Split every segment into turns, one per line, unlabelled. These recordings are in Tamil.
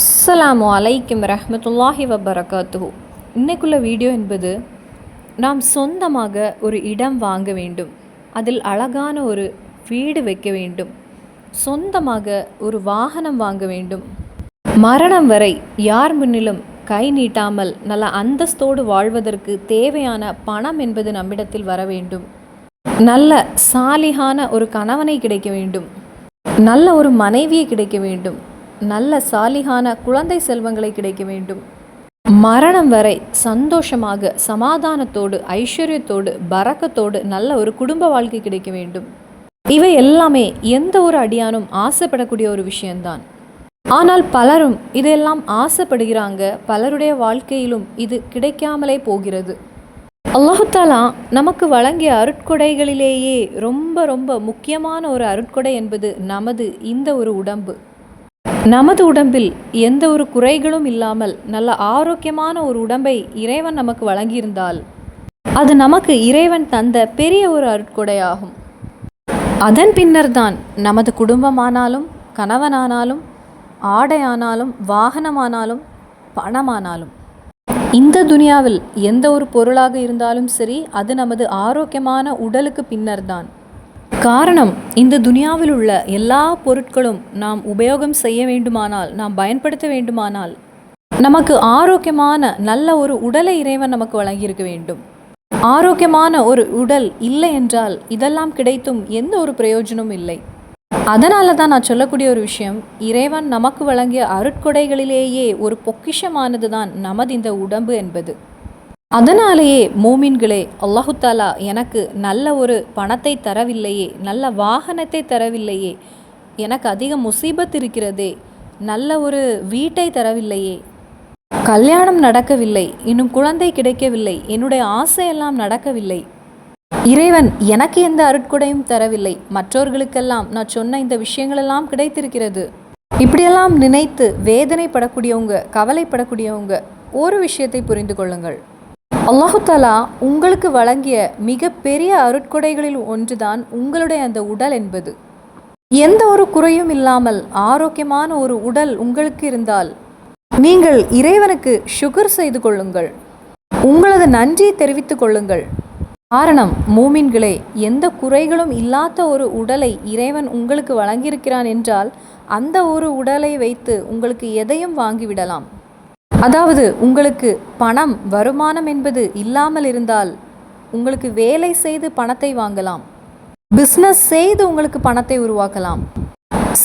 அஸ்ஸலாமு அலைக்கும் ரஹ்மத்துல்லாஹி வபரகாத்துஹு. இன்னைக்குள்ள வீடியோ என்பது, நாம் சொந்தமாக ஒரு இடம் வாங்க வேண்டும், அதில் அழகான ஒரு வீடு வைக்க வேண்டும், சொந்தமாக ஒரு வாகனம் வாங்க வேண்டும், மரணம் வரை யார் முன்னிலும் கை நீட்டாமல் நல்ல அந்தஸ்தோடு வாழ்வதற்கு தேவையான பணம் என்பது நம்மிடத்தில் வர வேண்டும், நல்ல சாலிகான ஒரு கணவனை கிடைக்க வேண்டும், நல்ல ஒரு மனைவியை கிடைக்க வேண்டும், நல்ல சாலிகான குழந்தை செல்வங்களை கிடைக்க வேண்டும், மரணம் வரை சந்தோஷமாக சமாதானத்தோடு ஐஸ்வர்யத்தோடு பரக்கத்தோடு நல்ல ஒரு குடும்ப வாழ்க்கை கிடைக்க வேண்டும். இவை எல்லாமே எந்த ஒரு அடியானும் ஆசைப்படக்கூடிய ஒரு விஷயம்தான். ஆனால் பலரும் இதெல்லாம் ஆசைப்படுகிறாங்க, பலருடைய வாழ்க்கையிலும் இது கிடைக்காமலே போகிறது. அல்லாஹ் தஆலா நமக்கு வழங்கிய அருட்கொடைகளிலேயே ரொம்ப ரொம்ப முக்கியமான ஒரு அருட்கொடை என்பது நமது இந்த ஒரு உடம்பு. நமது உடம்பில் எந்த ஒரு குறைகளும் இல்லாமல் நல்ல ஆரோக்கியமான ஒரு உடம்பை இறைவன் நமக்கு வழங்கியிருந்தால் அது நமக்கு இறைவன் தந்த பெரிய ஒரு அருட்கொடையாகும். அதன் பின்னர் தான் நமது குடும்பமானாலும் கணவனானாலும் ஆடையானாலும் வாகனமானாலும் பணமானாலும், இந்த துனியாவில் எந்த ஒரு பொருளாக இருந்தாலும் சரி, அது நமது ஆரோக்கியமான உடலுக்கு பின்னர் தான். காரணம், இந்த துனியாவில் உள்ள எல்லா பொருட்களும் நாம் உபயோகம் செய்ய வேண்டுமானால், நாம் பயன்படுத்த வேண்டுமானால், நமக்கு ஆரோக்கியமான நல்ல ஒரு உடலை இறைவன் நமக்கு வழங்கியிருக்க வேண்டும். ஆரோக்கியமான ஒரு உடல் இல்லை என்றால் இதெல்லாம் கிடைத்தும் எந்த ஒரு பிரயோஜனமும் இல்லை. அதனால தான் நான் சொல்லக்கூடிய ஒரு விஷயம், இறைவன் நமக்கு வழங்கிய அருட்கொடைகளிலேயே ஒரு பொக்கிஷமானது தான் நமது இந்த உடம்பு என்பது. அதனாலேயே மூமின்களே, அல்லாஹு தஆலா எனக்கு நல்ல ஒரு பணத்தை தரவில்லையே, நல்ல வாகனத்தை தரவில்லையே, எனக்கு அதிக முசீபத் இருக்கிறதே, நல்ல ஒரு வீட்டை தரவில்லையே, கல்யாணம் நடக்கவில்லை, இன்னும் குழந்தை கிடைக்கவில்லை, என்னுடைய ஆசையெல்லாம் நடக்கவில்லை, இறைவன் எனக்கு எந்த அருட்கொடையும் தரவில்லை, மற்றவர்களுக்கெல்லாம் நான் சொன்ன இந்த விஷயங்களெல்லாம் கிடைத்திருக்கிறது, இப்படியெல்லாம் நினைத்து வேதனைப்படக்கூடியவங்க, கவலைப்படக்கூடியவங்க, ஒரு விஷயத்தை புரிந்து கொள்ளுங்கள். அல்லாஹு தஆலா உங்களுக்கு வழங்கிய மிகப்பெரிய அருட்கொடைகளில் ஒன்றுதான் உங்களுடைய அந்த உடல் என்பது. எந்த ஒரு குறையும் இல்லாமல் ஆரோக்கியமான ஒரு உடல் உங்களுக்கு இருந்தால் நீங்கள் இறைவனுக்கு ஷுக்ர் செய்து கொள்ளுங்கள், உங்களது நன்றியை தெரிவித்துக் கொள்ளுங்கள். காரணம், மூமின்களே, எந்த குறைகளும் இல்லாத ஒரு உடலை இறைவன் உங்களுக்கு வழங்கியிருக்கிறான் என்றால் அந்த ஒரு உடலை வைத்து உங்களுக்கு எதையும் வாங்கிவிடலாம். அதாவது, உங்களுக்கு பணம் வருமானம் என்பது இல்லாமல் இருந்தால் உங்களுக்கு வேலை செய்து பணத்தை வாங்கலாம், பிஸ்னஸ் செய்து உங்களுக்கு பணத்தை உருவாக்கலாம்.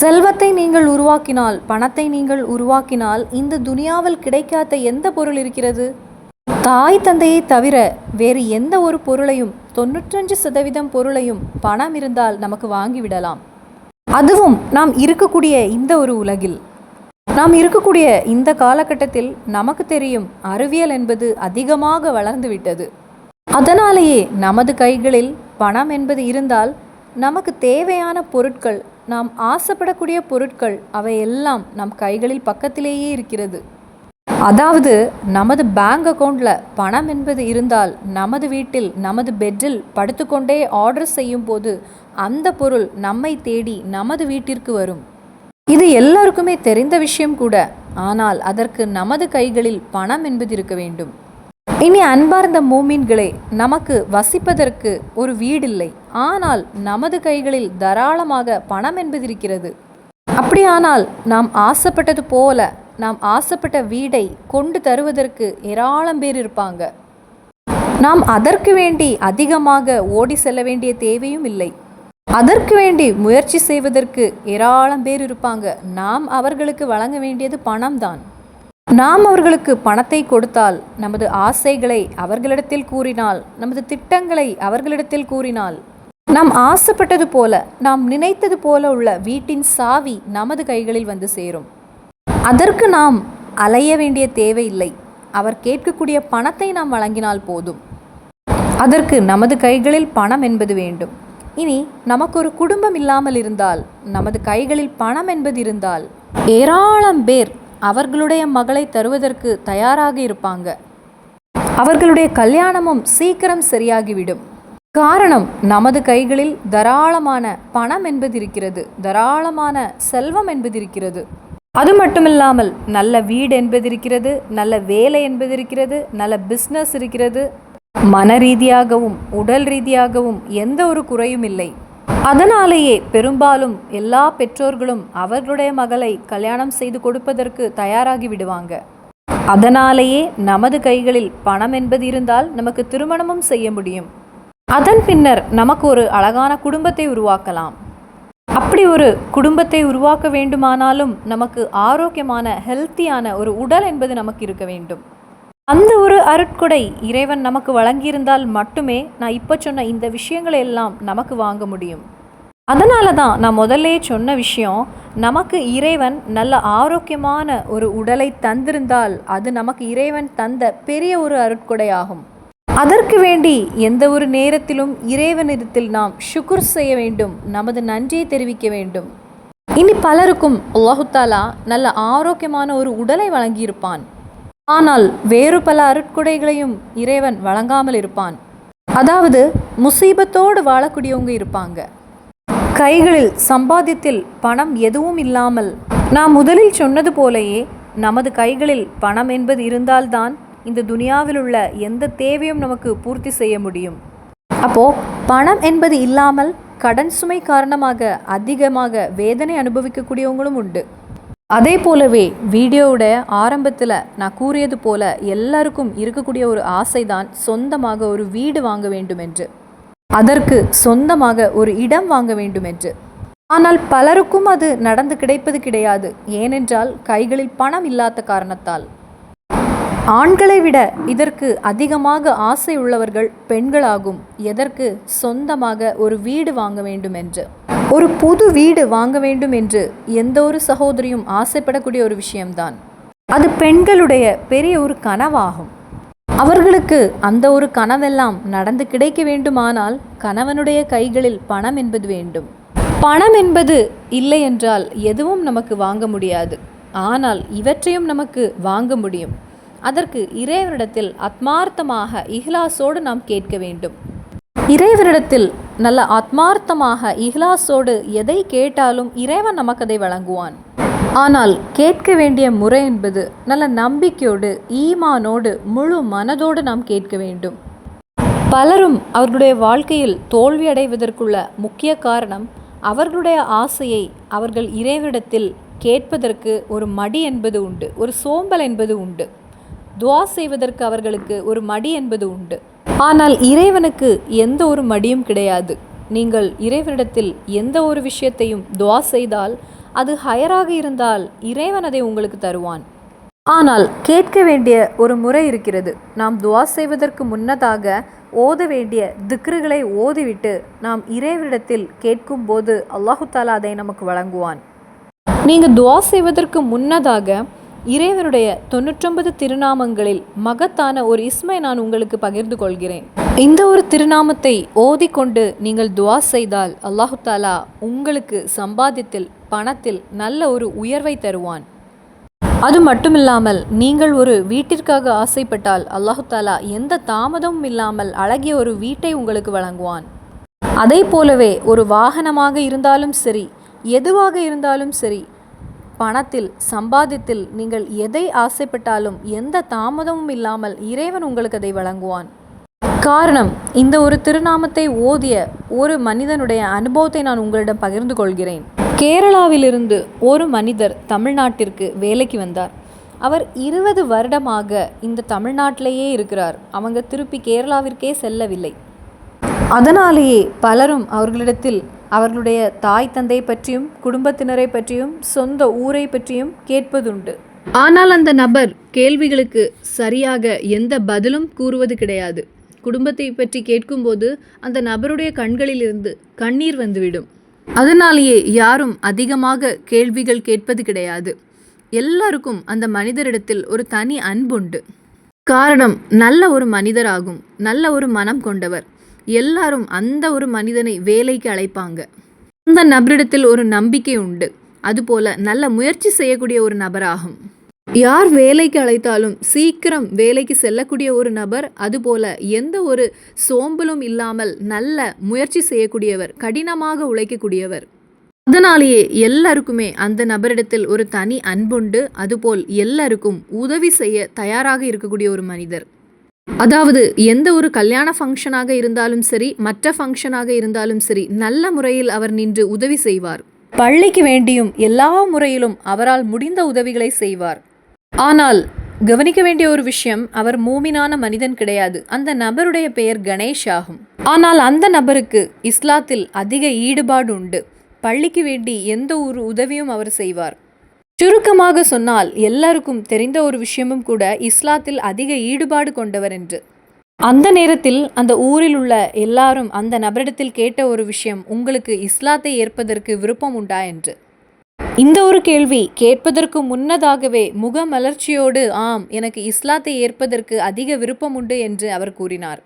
செல்வத்தை நீங்கள் உருவாக்கினால், பணத்தை நீங்கள் உருவாக்கினால், இந்த துனியாவில் கிடைக்காத எந்த பொருள் இருக்கிறது? தாய் தந்தையை தவிர வேறு எந்த ஒரு பொருளையும், 95% பொருளையும் பணம் இருந்தால் நமக்கு வாங்கிவிடலாம். அதுவும் நாம் இருக்கக்கூடிய இந்த ஒரு உலகில், நாம் இருக்கக்கூடிய இந்த காலகட்டத்தில் நமக்கு தெரியும், அறிவியல் என்பது அதிகமாக வளர்ந்து விட்டது. அதனாலேயே நமது கைகளில் பணம் என்பது இருந்தால் நமக்கு தேவையான பொருட்கள், நாம் ஆசைப்படக்கூடிய பொருட்கள், அவையெல்லாம் நம் கைகளில் பக்கத்திலேயே இருக்கிறது. அதாவது, நமது பேங்க் அக்கௌண்ட்டில் பணம் என்பது இருந்தால் நமது வீட்டில் நமது பெட்டில் படுத்துக்கொண்டே ஆர்டர் செய்யும் போது அந்த பொருள் நம்மை தேடி நமது வீட்டிற்கு வரும். இது எல்லாருக்குமே தெரிந்த விஷயம் கூட. ஆனால் அதற்கு நமது கைகளில் பணம் என்பது இருக்க வேண்டும். இனி அன்பார்ந்த மூமின்களே, நமக்கு வசிப்பதற்கு ஒரு வீடில்லை, ஆனால் நமது கைகளில் தாராளமாக பணம் என்பது இருக்கிறது. அப்படியானால் நாம் ஆசைப்பட்டது போல, நாம் ஆசைப்பட்ட வீடை கொண்டு தருவதற்கு ஏராளம் பேர் இருப்பாங்க. நாம் அதற்கு வேண்டி அதிகமாக ஓடி செல்ல வேண்டிய தேவையும் இல்லை. அதற்கு வேண்டி முயற்சி செய்வதற்கு ஏராளம் பேர் இருப்பாங்க. நாம் அவர்களுக்கு வழங்க வேண்டியது பணம் தான். நாம் அவர்களுக்கு பணத்தை கொடுத்தால், நமது ஆசைகளை அவர்களிடத்தில் கூறினால், நமது திட்டங்களை அவர்களிடத்தில் கூறினால், நாம் ஆசைப்பட்டது போல, நாம் நினைத்தது போல உள்ள வீட்டின் சாவி நமது கைகளில் வந்து சேரும். அதற்கு நாம் அலைய வேண்டிய தேவையில்லை. அவர் கேட்கக்கூடிய பணத்தை நாம் வழங்கினால் போதும். அதற்கு நமது கைகளில் பணம் என்பது வேண்டும். இனி நமக்கு ஒரு குடும்பம் இல்லாமல் இருந்தால், நமது கைகளில் பணம் என்பது இருந்தால், ஏராளம் பேர் அவர்களுடைய மகளை தருவதற்கு தயாராக இருப்பாங்க. அவர்களுடைய கல்யாணமும் சீக்கிரம் சரியாகிவிடும். காரணம், நமது கைகளில் தாராளமான பணம் என்பது இருக்கிறது, தாராளமான செல்வம் என்பது இருக்கிறது. அது மட்டுமில்லாமல் நல்ல வீடு என்பது இருக்கிறது, நல்ல வேலை என்பது இருக்கிறது, நல்ல பிஸ்னஸ் இருக்கிறது. மன ரீதியாகவும் உடல் ரீதியாகவும் எந்த ஒரு குறையும் இல்லை. அதனாலேயே பெரும்பாலும் எல்லா பெற்றோர்களும் அவர்களுடைய மகளை கல்யாணம் செய்து கொடுப்பதற்கு தயாராகி விடுவாங்க. அதனாலேயே நமது கைகளில் பணம் என்பது இருந்தால் நமக்கு திருமணமும் செய்ய முடியும். அதன் பின்னர் நமக்கு ஒரு அழகான குடும்பத்தை உருவாக்கலாம். அப்படி ஒரு குடும்பத்தை உருவாக்க வேண்டுமானாலும் நமக்கு ஆரோக்கியமான ஹெல்த்தியான ஒரு உடல் என்பது நமக்கு இருக்க வேண்டும். அந்த ஒரு அருட்கொடை இறைவன் நமக்கு வழங்கியிருந்தால் மட்டுமே நான் இப்போ சொன்ன இந்த விஷயங்களை எல்லாம் நமக்கு வாங்க முடியும். அதனால தான் நான் முதல்ல சொன்ன விஷயம், நமக்கு இறைவன் நல்ல ஆரோக்கியமான ஒரு உடலை தந்திருந்தால் அது நமக்கு இறைவன் தந்த பெரிய ஒரு அருட்கொடையாகும். அதற்கு வேண்டி எந்த ஒரு நேரத்திலும் இறைவனிடத்தில் நாம் ஷுக்ர் செய்ய வேண்டும், நமது நன்றியை தெரிவிக்க வேண்டும். இனி பலருக்கும் அல்லாஹு தாலா நல்ல ஆரோக்கியமான ஒரு உடலை வழங்கியிருப்பான். ஆனால் வேறு பல அருட்கொடைகளையும் இறைவன் வழங்காமல் இருப்பான். அதாவது முசீபத்தோடு வாழக்கூடியவங்க இருப்பாங்க. கைகளில் சம்பாத்தியத்தில் பணம் எதுவும் இல்லாமல், நான் முதலில் சொன்னது போலேயே நமது கைகளில் பணம் என்பது இருந்தால்தான் இந்த துனியாவில் உள்ள எந்த தேவையும் நமக்கு பூர்த்தி செய்ய முடியும். அப்போது பணம் என்பது இல்லாமல் கடன் சுமை காரணமாக அதிகமாக வேதனை அனுபவிக்கக்கூடியவங்களும் உண்டு. அதே போலவே வீடியோவோட ஆரம்பத்தில் நான் கூறியது போல எல்லாருக்கும் இருக்கக்கூடிய ஒரு ஆசைதான் சொந்தமாக ஒரு வீடு வாங்க வேண்டும் என்று, அதற்கு சொந்தமாக ஒரு இடம் வாங்க வேண்டும் என்று. ஆனால் பலருக்கும் அது நடந்து கிடைப்பது கிடையாது. ஏனென்றால் கைகளில் பணம் இல்லாத காரணத்தால். ஆண்களை விட இதற்கு அதிகமாக ஆசை உள்ளவர்கள் பெண்களாகும். எதற்கு? சொந்தமாக ஒரு வீடு வாங்க வேண்டும் என்று. ஒரு புது வீடு வாங்க வேண்டும் என்று எந்த ஒரு சகோதரியும் ஆசைப்படக்கூடிய ஒரு விஷயம்தான். அது பெண்களுடைய பெரிய ஒரு கனவாகும். அவர்களுக்கு அந்த ஒரு கனவெல்லாம் நடந்து கிடைக்க வேண்டுமானால் கணவனுடைய கைகளில் பணம் என்பது வேண்டும். பணம் என்பது இல்லை என்றால் எதுவும் நமக்கு வாங்க முடியாது. ஆனால் இவற்றையும் நமக்கு வாங்க முடியும். அதற்கு இறைவனிடத்தில் ஆத்மார்த்தமாக இஹ்லாஸோடு நாம் கேட்க வேண்டும். இறைவனிடத்தில் நல்ல ஆத்மார்த்தமாக இஹ்லாஸோடு எதை கேட்டாலும் இறைவன் நமக்கு அதை வழங்குவான். ஆனால் கேட்க வேண்டிய முறை என்பது நல்ல நம்பிக்கையோடு ஈமானோடு முழு மனதோடு நாம் கேட்க வேண்டும். பலரும் அவர்களுடைய வாழ்க்கையில் தோல்வி அடைவதற்குள்ள முக்கிய காரணம் அவர்களுடைய ஆசையை அவர்கள் இறைவனிடத்தில் கேட்பதற்கு ஒரு மடி என்பது உண்டு, ஒரு சோம்பல் என்பது உண்டு. துவா செய்வதற்கு அவர்களுக்கு ஒரு மடி என்பது உண்டு. ஆனால் இறைவனுக்கு எந்த ஒரு மடியும் கிடையாது. நீங்கள் இறைவனிடத்தில் எந்த ஒரு விஷயத்தையும் துவா செய்தால் அது ஹயராக இருந்தால் இறைவன் அதை உங்களுக்கு தருவான். ஆனால் கேட்க வேண்டிய ஒரு முறை இருக்கிறது. நாம் துவா செய்வதற்கு முன்னதாக ஓத வேண்டிய திக்ருகளை ஓதிவிட்டு நாம் இறைவனிடத்தில் கேட்கும்போது அல்லாஹு தாலா அதை நமக்கு வழங்குவான். நீங்கள் துவா செய்வதற்கு முன்னதாக இறைவனுடைய 99 திருநாமங்களில் மகத்தான ஒரு இஸ்மை நான் உங்களுக்கு பகிர்ந்து கொள்கிறேன். இந்த ஒரு திருநாமத்தை ஓதிக்கொண்டு நீங்கள் துவா செய்தால் அல்லாஹு தாலா உங்களுக்கு சம்பாத்தியத்தில் பணத்தில் நல்ல ஒரு உயர்வை தருவான். அது மட்டுமில்லாமல் நீங்கள் ஒரு வீட்டிற்காக ஆசைப்பட்டால் அல்லாஹு தாலா எந்த தாமதமும் இல்லாமல் அழகிய ஒரு வீட்டை உங்களுக்கு வழங்குவான். அதே போலவே ஒரு வாகனமாக இருந்தாலும் சரி, எதுவாக இருந்தாலும் சரி, பணத்தில் சம்பாதித்தில் நீங்கள் எதை ஆசைப்பட்டாலும் எந்த தாமதமும் இல்லாமல் இறைவன் உங்களுக்கு அதை வழங்குவான். காரணம், இந்த ஒரு திருநாமத்தை ஓதிய ஒரு மனிதனுடைய அனுபவத்தை நான் உங்களிடம் பகிர்ந்து கொள்கிறேன். கேரளாவிலிருந்து ஒரு மனிதர் தமிழ்நாட்டிற்கு வேலைக்கு வந்தார். அவர் 20 வருடமாக இந்த தமிழ்நாட்டிலேயே இருக்கிறார். அவங்க திருப்பி கேரளாவிற்கே செல்லவில்லை. அதனாலேயே பலரும் அவர்களிடத்தில் அவர்களுடைய தாய் தந்தை பற்றியும் குடும்பத்தினரை பற்றியும் சொந்த ஊரை பற்றியும் கேட்பதுண்டு. ஆனால் அந்த நபர் கேள்விகளுக்கு சரியாக எந்த பதிலும் கூறுவது கிடையாது. குடும்பத்தை பற்றி கேட்கும்போது அந்த நபருடைய கண்களிலிருந்து கண்ணீர் வந்துவிடும். அதனாலேயே யாரும் அதிகமாக கேள்விகள் கேட்பது கிடையாது. எல்லாருக்கும் அந்த மனிதரிடத்தில் ஒரு தனி அன்புண்டு. காரணம், நல்ல ஒரு மனிதராகும், நல்ல ஒரு மனம் கொண்டவர். எல்லாரும் அந்த ஒரு மனிதனை வேலைக்கு அழைப்பாங்க. அந்த நபரிடத்தில் ஒரு நம்பிக்கை உண்டு. அதுபோல நல்ல முயற்சி செய்யக்கூடிய ஒரு நபராகும். யார் வேலைக்கு அழைத்தாலும் சீக்கிரம் வேலைக்கு செல்லக்கூடிய ஒரு நபர். அதுபோல எந்த ஒரு சோம்பலும் இல்லாமல் நல்ல முயற்சி செய்யக்கூடியவர், கடினமாக உழைக்கக்கூடியவர். அதனாலேயே எல்லாருக்குமே அந்த நபரிடத்தில் ஒரு தனி அன்புண்டு. அதுபோல் எல்லாருக்கும் உதவி செய்ய தயாராக இருக்கக்கூடிய ஒரு மனிதர். அதாவது எந்த ஒரு கல்யாண ஃபங்க்ஷனாக இருந்தாலும் சரி, மற்ற ஃபங்க்ஷனாக இருந்தாலும் சரி, நல்ல முறையில் அவர் நின்று உதவி செய்வார். பள்ளிக்கு வேண்டியும் எல்லா முறையிலும் அவரால் முடிந்த உதவிகளை செய்வார். ஆனால் கவனிக்க வேண்டிய ஒரு விஷயம், அவர் மூமினான மனிதன் கிடையாது. அந்த நபருடைய பெயர் கணேஷ் ஆகும். ஆனால் அந்த நபருக்கு இஸ்லாத்தில் அதிக ஈடுபாடு உண்டு. பள்ளிக்கு வேண்டி எந்த ஒரு உதவியும் அவர் செய்வார். சுருக்கமாக சொன்னால் எல்லாருக்கும் தெரிந்த ஒரு விஷயமும் கூட, இஸ்லாத்தில் அதிக ஈடுபாடு கொண்டவர் என்று. அந்த நேரத்தில் அந்த ஊரில் உள்ள எல்லாரும் அந்த நபரிடத்தில் கேட்ட ஒரு விஷயம், உங்களுக்கு இஸ்லாத்தை ஏற்பதற்கு விருப்பம் உண்டா என்று. இந்த ஒரு கேள்வி கேட்பதற்கு முன்னதாகவே முகமலர்ச்சியோடு, ஆம், எனக்கு இஸ்லாத்தை ஏற்பதற்கு அதிக விருப்பம் உண்டு என்று அவர் கூறினார்.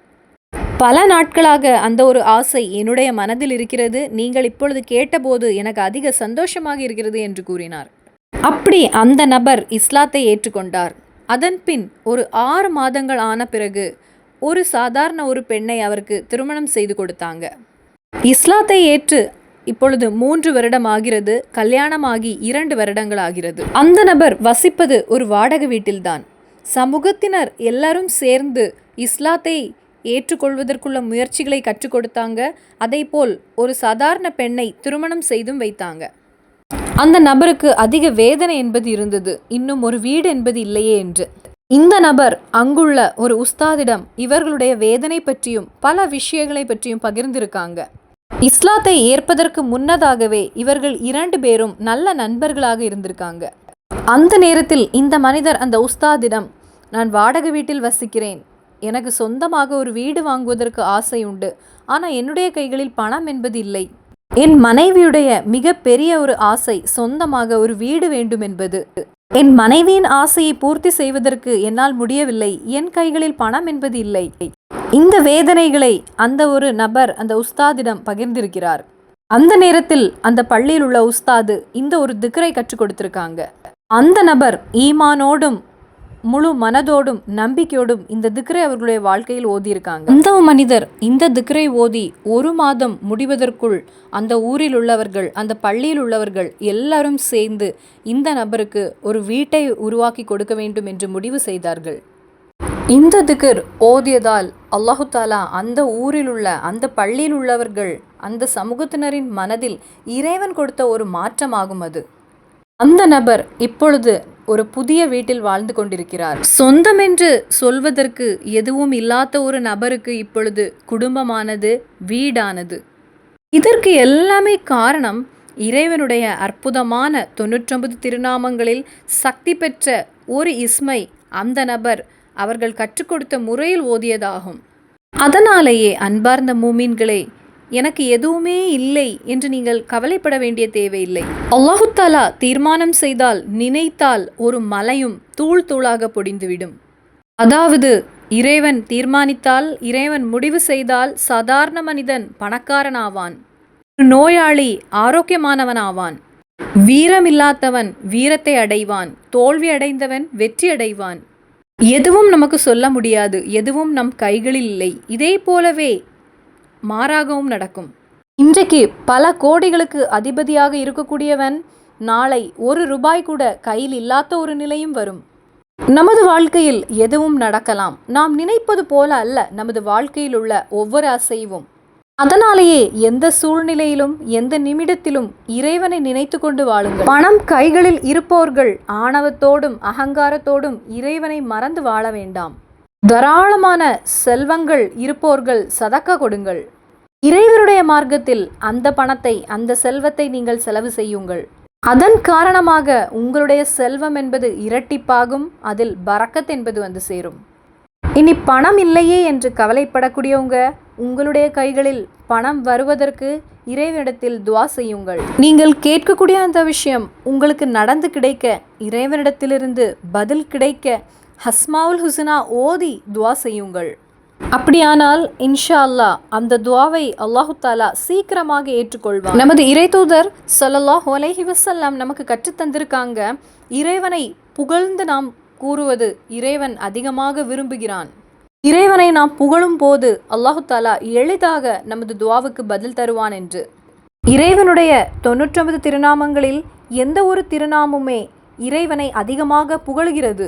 பல நாட்களாக அந்த ஒரு ஆசை என்னுடைய மனதில் இருக்கிறது. நீங்கள் இப்பொழுது கேட்டபோது எனக்கு அதிக சந்தோஷமாக இருக்கிறது என்று கூறினார். அப்படி அந்த நபர் இஸ்லாத்தை ஏற்றுக்கொண்டார். அதன்பின் ஒரு 6 மாதங்கள் ஆன பிறகு ஒரு சாதாரண ஒரு பெண்ணை அவருக்கு திருமணம் செய்து கொடுத்தாங்க. இஸ்லாத்தை ஏற்று இப்பொழுது 3 வருடம் ஆகிறது. கல்யாணமாகி 2 வருடங்கள் ஆகிறது. அந்த நபர் வசிப்பது ஒரு வாடகை வீட்டில்தான். சமூகத்தினர் எல்லாரும் சேர்ந்து இஸ்லாத்தை ஏற்றுக்கொள்வதற்குள்ள முயற்சிகளை கற்றுக் கொடுத்தாங்க. அதேபோல் ஒரு சாதாரண பெண்ணை திருமணம் செய்தும் வைத்தாங்க. அந்த நபருக்கு அதிக வேதனை என்பது இருந்தது, இன்னும் ஒரு வீடு என்பது இல்லையே என்று. இந்த நபர் அங்குள்ள ஒரு உஸ்தாதிடம் இவர்களுடைய வேதனை பற்றியும் பல விஷயங்களை பற்றியும் பகிர்ந்திருக்காங்க. இஸ்லாத்தை ஏற்பதற்கு முன்னதாகவே இவர்கள் 2 பேரும் நல்ல நண்பர்களாக இருந்திருக்காங்க. அந்த நேரத்தில் இந்த மனிதர் அந்த உஸ்தாதிடம், நான் வாடகை வீட்டில் வசிக்கிறேன், எனக்கு சொந்தமாக ஒரு வீடு வாங்குவதற்கு ஆசை உண்டு, ஆனால் என்னுடைய கைகளில் பணம் என்பது இல்லை. என் மனைவியுடைய மிக பெரிய ஒரு ஆசை சொந்தமாக ஒரு வீடு வேண்டும் என்பது. என் மனைவியின் ஆசையை பூர்த்தி செய்வதற்கு என்னால் முடியவில்லை, என் கைகளில் பணம் என்பது இல்லை. இந்த வேதனைகளை அந்த ஒரு நபர் அந்த உஸ்தாதிடம் பகிர்ந்திருக்கிறார். அந்த நேரத்தில் அந்த பள்ளியில் உள்ள உஸ்தாது இந்த ஒரு திக்ரை கற்றுக் கொடுத்திருக்காங்க. அந்த நபர் ஈமானோடும் முழு மனதோடும் நம்பிக்கையோடும் இந்த திக்ரை அவர்களுடைய வாழ்க்கையில் ஓதியிருக்காங்க. அந்த மனிதர் இந்த திக்ரை ஓதி 1 மாதம் முடிவதற்குள் அந்த ஊரில் உள்ளவர்கள், அந்த பள்ளியில் உள்ளவர்கள் எல்லாரும் சேர்ந்து இந்த நபருக்கு ஒரு வீட்டை உருவாக்கி கொடுக்க வேண்டும் என்று முடிவு செய்தார்கள். இந்த திக்ர் ஓதியதால் அல்லாஹு தாலா அந்த ஊரில் உள்ள அந்த பள்ளியில் உள்ளவர்கள், அந்த சமூகத்தினரின் மனதில் இறைவன் கொடுத்த ஒரு மாற்றமாகும் அது. அந்த நபர் இப்பொழுது ஒரு புதிய வீட்டில் வாழ்ந்து கொண்டிருக்கிறார். சொந்தம் என்று சொல்வதற்கு எதுவும் இல்லாத ஒரு நபருக்கு இப்பொழுது குடும்பமானது, வீடானது. இதற்கு எல்லாமே காரணம் இறைவனுடைய அற்புதமான 99 திருநாமங்களில் சக்தி பெற்ற ஒரு இஸ்மை அந்த நபர் அவர்கள் கற்றுக் கொடுத்த முறையில் ஓதியதாகும். அதனாலேயே அன்பார்ந்த மூமீன்களே, எனக்கு எதுவுமே இல்லை என்று நீங்கள் கவலைப்பட வேண்டிய தேவையில்லை. அல்லாஹு தாலா தீர்மானம் செய்தால், நினைத்தால் ஒரு மலையும் தூள் தூளாக பொடிந்துவிடும். அதாவது இறைவன் தீர்மானித்தால், இறைவன் முடிவு செய்தால் சாதாரண மனிதன் பணக்காரனாவான், நோயாளி ஆரோக்கியமானவனாவான், வீரமில்லாதவன் வீரத்தை அடைவான், தோல்வி அடைந்தவன் வெற்றி அடைவான். எதுவும் நமக்கு சொல்ல முடியாது, எதுவும் நம் கைகளில் இல்லை. இதே போலவே மாறாகவும் நடக்கும். இன்றைக்கு பல கோடிகளுக்கு அதிபதியாக இருக்கக்கூடியவன் நாளை 1 ரூபாய் கூட கையில் இல்லாத ஒரு நிலையும் வரும். நமது வாழ்க்கையில் எதுவும் நடக்கலாம். நாம் நினைப்பது போல அல்ல நமது வாழ்க்கையில் உள்ள ஒவ்வொரு அசைவும். அதனாலேயே எந்த சூழ்நிலையிலும் எந்த நிமிடத்திலும் இறைவனை நினைத்து கொண்டு வாழுங்கள். பணம் கைகளில் இருப்பவர்கள் ஆணவத்தோடும் அகங்காரத்தோடும் இறைவனை மறந்து வாழ வேண்டாம். தாராளமான செல்வங்கள் இருப்போர்கள் சதக்கா கொடுங்கள். இறைவனுடைய மார்க்கத்தில் அந்த பணத்தை, அந்த செல்வத்தை நீங்கள் செலவு செய்யுங்கள். அதன் காரணமாக உங்களுடைய செல்வம் என்பது இரட்டிப்பாகும். அதில் பரக்கத் என்பது வந்து சேரும். இனி பணம் இல்லையே என்று கவலைப்படக்கூடியவங்க, உங்களுடைய கைகளில் பணம் வருவதற்கு இறைவனிடத்தில் துவா செய்யுங்கள். நீங்கள் கேட்கக்கூடிய அந்த விஷயம் உங்களுக்கு நடந்து கிடைக்க, இறைவனிடத்திலிருந்து பதில் கிடைக்க ஹஸ்மாவுல் ஹுஸ்னா ஓதி துவா செய்யுங்கள். அப்படியானால் இன்ஷா அல்லாஹ் அந்த துவாவை அல்லாஹு தாலா சீக்கிரமாக ஏற்றுக்கொள்வார். நமது இறைதூதர் ஸல்லல்லாஹு அலைஹி வஸல்லம் நமக்கு கற்றுத்தந்திருக்காங்க, இறைவனை புகழ்ந்து நாம் கூறுவது இறைவன் அதிகமாக விரும்புகிறான். இறைவனை நாம் புகழும் போது அல்லாஹு தாலா எளிதாக நமது துவாவுக்கு பதில் தருவான் என்று. இறைவனுடைய 99 திருநாமங்களில் எந்த ஒரு திருநாமமுமே இறைவனை அதிகமாக புகழ்கிறது.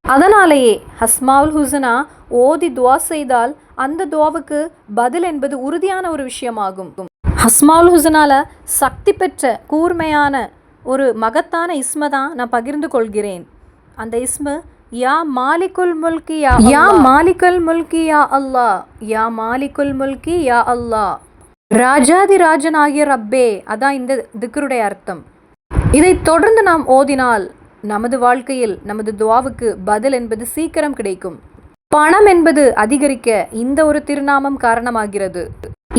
அதனாலேயே அஸ்மாவுல் ஹுஸ்னா ஓதி துவா செய்தால் அந்த துவாவுக்கு பதில் என்பது உறுதியான ஒரு விஷயமாகும். அஸ்மாவுல் ஹுஸ்னால சக்தி பெற்ற கூர்மையான ஒரு மகத்தான இஸ்மை தான் நான் பகிர்ந்து கொள்கிறேன். அந்த இஸ்மு யா மாலிகுல் முல்கி யா மாலிகுல் முல்கி யா அல்லாஹ், யா மாலிகுல் முல்கி யா அல்லாஹ், ராஜாதி ராஜன் ஆகிய ரப்பே. அதான் இந்த திக்ருடைய அர்த்தம். இதை தொடர்ந்து நாம் ஓதினால் நமது வாழ்க்கையில் நமது துவாவுக்கு பதில் என்பது சீக்கிரம் கிடைக்கும். பணம் என்பது அதிகரிக்க இந்த ஒரு திருநாமம் காரணமாகிறது.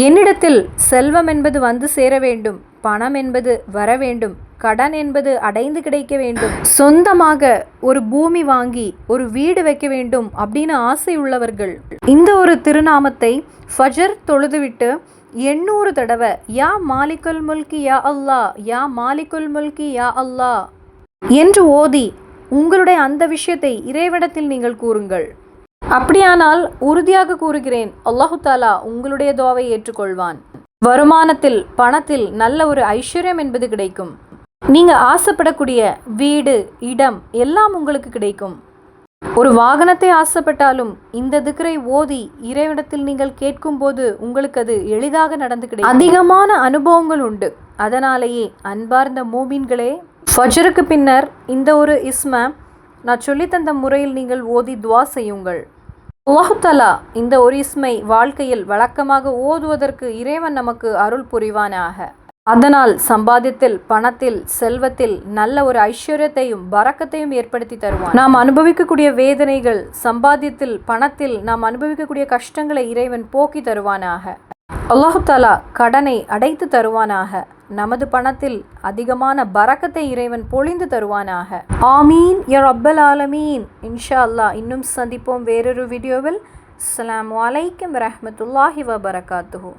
என்னிடத்தில் செல்வம் என்பது வந்து சேர வேண்டும், பணம் என்பது வர வேண்டும், கடன் என்பது அடைந்து கிடைக்க வேண்டும், சொந்தமாக ஒரு பூமி வாங்கி ஒரு வீடு வைக்க வேண்டும் அப்படின்னு ஆசை உள்ளவர்கள் இந்த ஒரு திருநாமத்தை ஃபஜர் தொழுதுவிட்டு 800 தடவை யா மாலிகுல் முல்கி யா அல்லாஹ், யா மாலிகுல் முல்கி யா அல்லாஹ் என்று ஓதி உங்களுடைய அந்த விஷயத்தை இறைவனிடத்தில் நீங்கள் கூறுங்கள். அப்படியானால் உறுதியாக கூறுகிறேன், அல்லாஹு தாலா உங்களுடைய துஆவை ஏற்றுக்கொள்வான். வருமானத்தில் பணத்தில் நல்ல ஒரு ஐஸ்வர்யம் என்பது கிடைக்கும். நீங்க ஆசைப்படக்கூடிய வீடு இடம் எல்லாம் உங்களுக்கு கிடைக்கும். ஒரு வாகனத்தை ஆசைப்பட்டாலும் இந்த திக்ரை ஓதி இறைவனிடத்தில் நீங்கள் கேட்கும்போது உங்களுக்கு அது எளிதாக நடந்து கிடைக்கும். அதிகமான அனுபவங்கள் உண்டு. அதனாலேயே அன்பார்ந்த மூமின்களே, ஃபஜ்ருக்கு பின்னர் இந்த ஒரு இஸ்மை நான் சொல்லித்தந்த முறையில் நீங்கள் ஓதி துவா செய்யுங்கள். அல்லாஹு தஆலா இந்த ஒரு இஸ்மை வாழ்க்கையில் வழக்கமாக ஓதுவதற்கு இறைவன் நமக்கு அருள் புரிவானாக. அதனால் சம்பாத்தியத்தில் பணத்தில் செல்வத்தில் நல்ல ஒரு ஐஸ்வர்யத்தையும் பரக்கத்தையும் ஏற்படுத்தி தருவான். நாம் அனுபவிக்கக்கூடிய வேதனைகள், சம்பாத்தியத்தில் பணத்தில் நாம் அனுபவிக்கக்கூடிய கஷ்டங்களை இறைவன் போக்கி தருவானாக. அல்லாஹு தஆலா கடனை அடைத்து தருவானாக. நமது பணத்தில் அதிகமான பரக்கத்தை இறைவன் பொழிந்து தருவானாக. ஆமீன் யா ரப்பல் ஆலமீன். இன்ஷா அல்லாஹ் இன்னும் சந்திப்போம் வேறொரு வீடியோவில். அஸ்ஸலாமு அலைக்கும் வரஹ்மத்துல்லாஹி வபரகாத்துஹு.